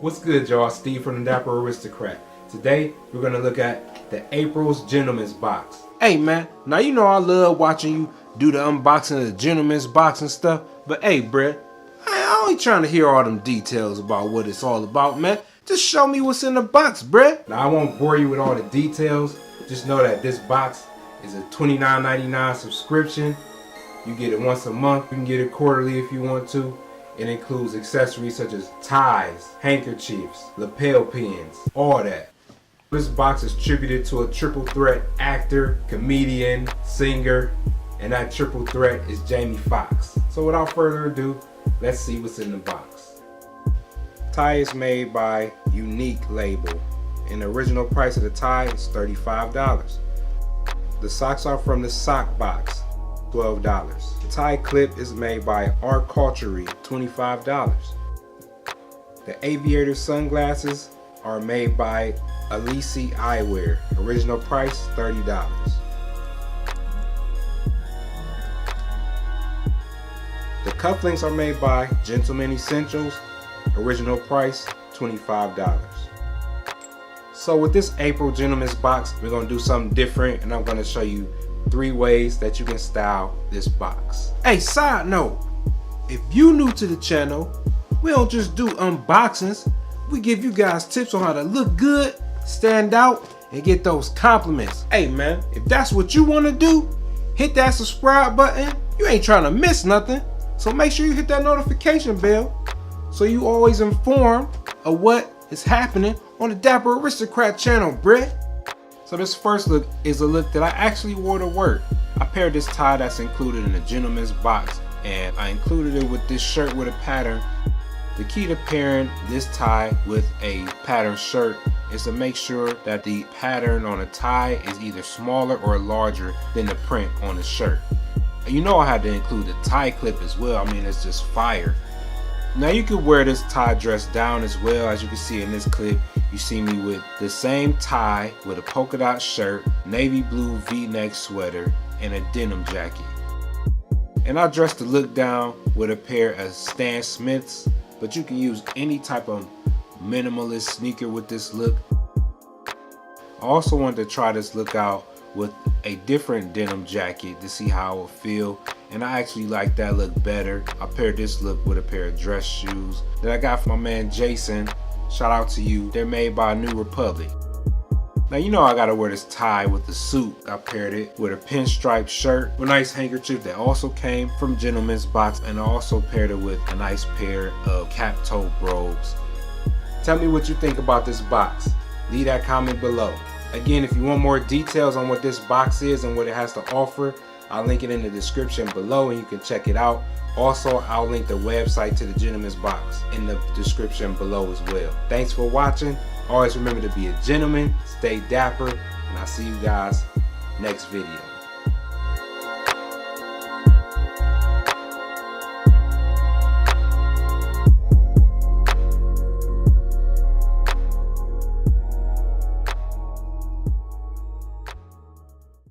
What's good, y'all? Steve from the Dapper Aristocrat. Today, we're going to look at the April's Gentleman's Box. Hey man, now you know I love watching you do the unboxing of the Gentleman's Box and stuff, but hey bruh, I ain't trying to hear all them details about what it's all about, man. Just show me what's in the box, bruh. Now, I won't bore you with all the details. Just know that this box is a $29.99 subscription. You get it once a month. You can get it quarterly if you want to. It includes accessories such as ties, handkerchiefs, lapel pins, all that. This box is tributed to a triple threat actor, comedian, singer, and that triple threat is Jamie Foxx. So without further ado, let's see what's in the box. Tie is made by Unique Label, and the original price of the tie is $35. The socks are from the sock box, $12. The tie clip is made by Art Culture, $25. The aviator sunglasses are made by Elise Eyewear, original price $30. The cufflinks are made by Gentleman Essentials, original price $25. So with this April Gentleman's Box, we're going to do something different, and I'm going to show you 3 ways that you can style this box. Hey, side note, if you new to the channel, we don't just do unboxings, we give you guys tips on how to look good, stand out, and get those compliments. Hey man, if that's what you want to do, hit that subscribe button. You ain't trying to miss nothing, so make sure you hit that notification bell so you always informed of what is happening on the Dapper Aristocrat channel, bruh. So this first look is a look that I actually wore to work. I paired this tie that's included in the Gentleman's Box, and I included it with this shirt with a pattern. The key to pairing this tie with a pattern shirt is to make sure that the pattern on a tie is either smaller or larger than the print on the shirt. And you know I had to include the tie clip as well. I mean, it's just fire. Now you could wear this tie dress down as well. As you can see in this clip, you see me with the same tie with a polka dot shirt, navy blue v-neck sweater, and a denim jacket. And I dressed the look down with a pair of Stan Smiths, but you can use any type of minimalist sneaker with this look. I also wanted to try this look out with a different denim jacket to see how it would feel, and I actually like that look better. I paired this look with a pair of dress shoes that I got from my man Jason. Shout out to you. They're made by New Republic. Now you know I gotta wear this tie with the suit. I paired it with a pinstripe shirt, a nice handkerchief that also came from Gentleman's Box, and I also paired it with a nice pair of cap-toe robes. Tell me what you think about this box. Leave that comment below. Again, if you want more details on what this box is and what it has to offer, I'll link it in the description below and you can check it out. Also, I'll link the website to the Gentleman's Box in the description below as well. Thanks for watching. Always remember to be a gentleman, stay dapper, and I'll see you guys next video.